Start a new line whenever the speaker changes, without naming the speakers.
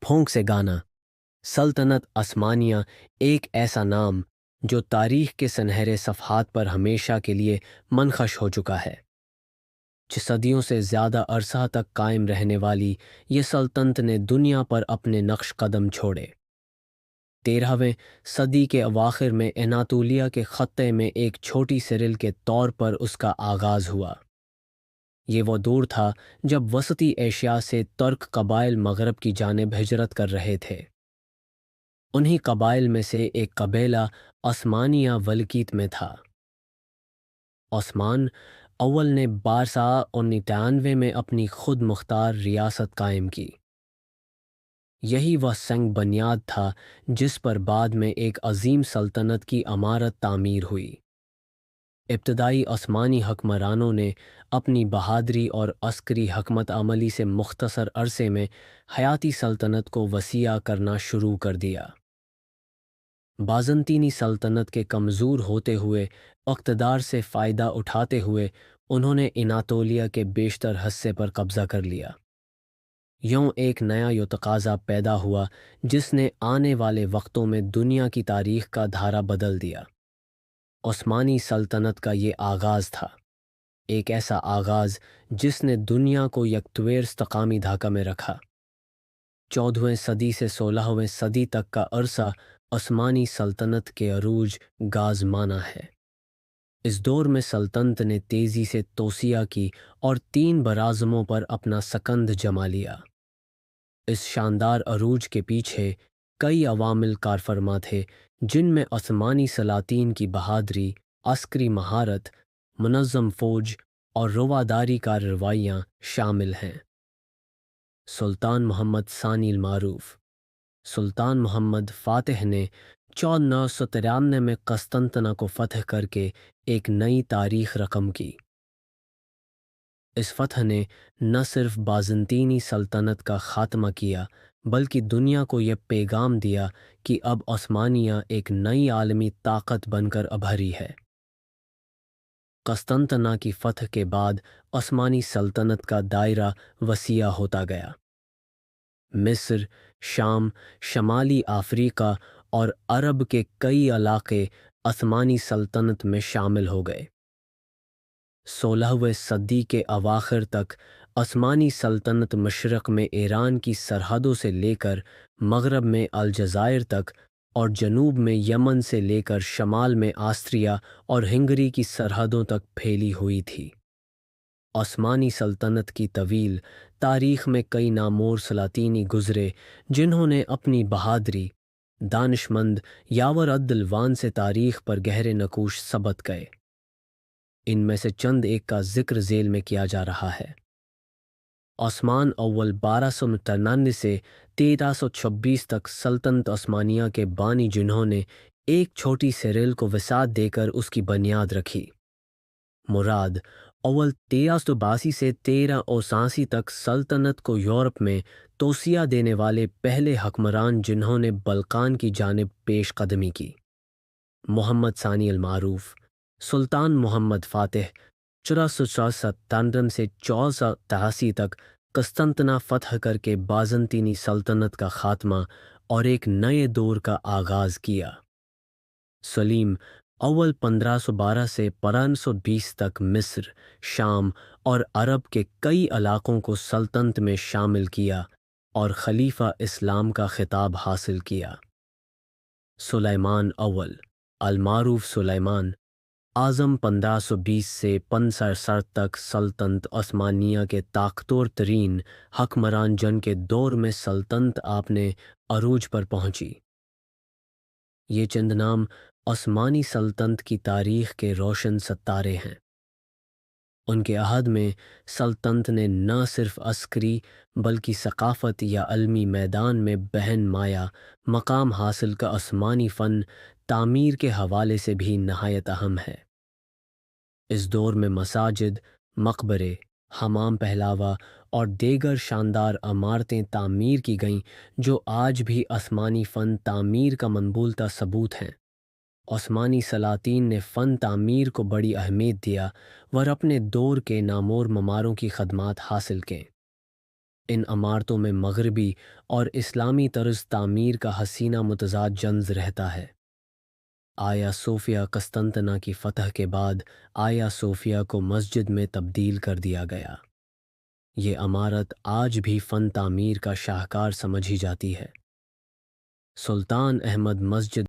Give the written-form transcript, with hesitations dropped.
پھونک سے گانا سلطنت عثمانیہ ایک ایسا نام جو تاریخ کے سنہرے صفحات پر ہمیشہ کے لیے منقش ہو چکا ہے۔ صدیوں سے زیادہ عرصہ تک قائم رہنے والی یہ سلطنت نے دنیا پر اپنے نقش قدم چھوڑے۔ 13ویں صدی کے اواخر میں اناطولیہ کے خطے میں ایک چھوٹی سرل کے طور پر اس کا آغاز ہوا۔ یہ وہ دور تھا جب وسطی ایشیا سے ترک قبائل مغرب کی جانب ہجرت کر رہے تھے۔ انہی قبائل میں سے ایک قبیلہ عثمانیہ ولکیت میں تھا۔ عثمان اول نے 1299 میں اپنی خود مختار ریاست قائم کی۔ یہی وہ سنگ بنیاد تھا جس پر بعد میں ایک عظیم سلطنت کی عمارت تعمیر ہوئی۔ ابتدائی عثمانی حکمرانوں نے اپنی بہادری اور عسکری حکمت عملی سے مختصر عرصے میں حیاتی سلطنت کو وسیع کرنا شروع کر دیا۔ بازنطینی سلطنت کے کمزور ہوتے ہوئے اقتدار سے فائدہ اٹھاتے ہوئے انہوں نے اناطولیہ کے بیشتر حصے پر قبضہ کر لیا۔ یوں ایک نیا تقاضا پیدا ہوا جس نے آنے والے وقتوں میں دنیا کی تاریخ کا دھارا بدل دیا۔ عثمانی سلطنت کا یہ آغاز تھا، ایک ایسا آغاز جس نے دنیا کو یکتویر استقامی دھاکہ میں رکھا۔ 14ویں صدی سے 16ویں صدی تک کا عرصہ عثمانی سلطنت کے عروج گاز مانا ہے۔ اس دور میں سلطنت نے تیزی سے توسیع کی اور 3 براعظموں پر اپنا سکند جما لیا۔ اس شاندار عروج کے پیچھے کئی عوامل کارفرما تھے جن میں عثمانی سلاطین کی بہادری، عسکری مہارت، منظم فوج اور رواداری کارروائیاں شامل ہیں۔ سلطان محمد ثانی المعروف سلطان محمد فاتح نے 1493 میں قسطنطنہ کو فتح کر کے ایک نئی تاریخ رقم کی۔ اس فتح نے نہ صرف بازنطینی سلطنت کا خاتمہ کیا بلکہ دنیا کو یہ پیغام دیا کہ اب عثمانیہ ایک نئی عالمی طاقت بن کر ابھری ہے۔ قسطنطنہ کی فتح کے بعد عثمانی سلطنت کا دائرہ وسیع ہوتا گیا۔ مصر، شام، شمالی افریقہ اور عرب کے کئی علاقے عثمانی سلطنت میں شامل ہو گئے۔ 16ویں صدی کے اواخر تک عثمانی سلطنت مشرق میں ایران کی سرحدوں سے لے کر مغرب میں الجزائر تک اور جنوب میں یمن سے لے کر شمال میں آسٹریا اور ہنگری کی سرحدوں تک پھیلی ہوئی تھی۔ عثمانی سلطنت کی طویل تاریخ میں کئی نامور سلاطینی گزرے جنہوں نے اپنی بہادری، دانشمند یاور الدلوان سے تاریخ پر گہرے نقوش ثبت گئے۔ ان میں سے چند ایک کا ذکر ذیل میں کیا جا رہا ہے۔ عثمان اول 1299 سے 1326 تک سلطنت عثمانیہ کے بانی جنہوں نے ایک چھوٹی سرل کو وسعت دے کر اس کی بنیاد رکھی۔ مراد اول 1382 سے 1389 تک سلطنت کو یورپ میں توسیع دینے والے پہلے حکمران جنہوں نے بلقان کی جانب پیش قدمی کی۔ محمد ثانی المعروف سلطان محمد فاتح 1497 سے 1483 تک قسطنطنہ فتح کر کے بازنطینی سلطنت کا خاتمہ اور ایک نئے دور کا آغاز کیا۔ سلیم اول 1512 سے 1520 تک مصر، شام اور عرب کے کئی علاقوں کو سلطنت میں شامل کیا اور خلیفہ اسلام کا خطاب حاصل کیا۔ سلیمان اول المعروف سلیمان اعظم 1520 سے 1560 تک سلطنت عثمانیہ کے طاقتور ترین حکمران جن کے دور میں سلطنت آپ نے عروج پر پہنچی۔ یہ چند نام عثمانی سلطنت کی تاریخ کے روشن ستارے ہیں۔ ان کے عہد میں سلطنت نے نہ صرف عسکری بلکہ ثقافت یا علمی میدان میں بہن مایا مقام حاصل کا عثمانی فن تعمیر کے حوالے سے بھی نہایت اہم ہے۔ اس دور میں مساجد، مقبرے، حمام پہلاوا اور دیگر شاندار عمارتیں تعمیر کی گئیں جو آج بھی عثمانی فن تعمیر کا منبولتا ثبوت ہیں۔ عثمانی سلاطین نے فن تعمیر کو بڑی اہمیت دیا اور اپنے دور کے نامور معماروں کی خدمات حاصل کیں۔ ان عمارتوں میں مغربی اور اسلامی طرز تعمیر کا حسینہ متضاد جنز رہتا ہے۔ آیا صوفیہ قسطنطنہ کی فتح کے بعد آیا صوفیہ کو مسجد میں تبدیل کر دیا گیا۔ یہ عمارت آج بھی فن تعمیر کا شاہکار سمجھی جاتی ہے۔ سلطان احمد مسجد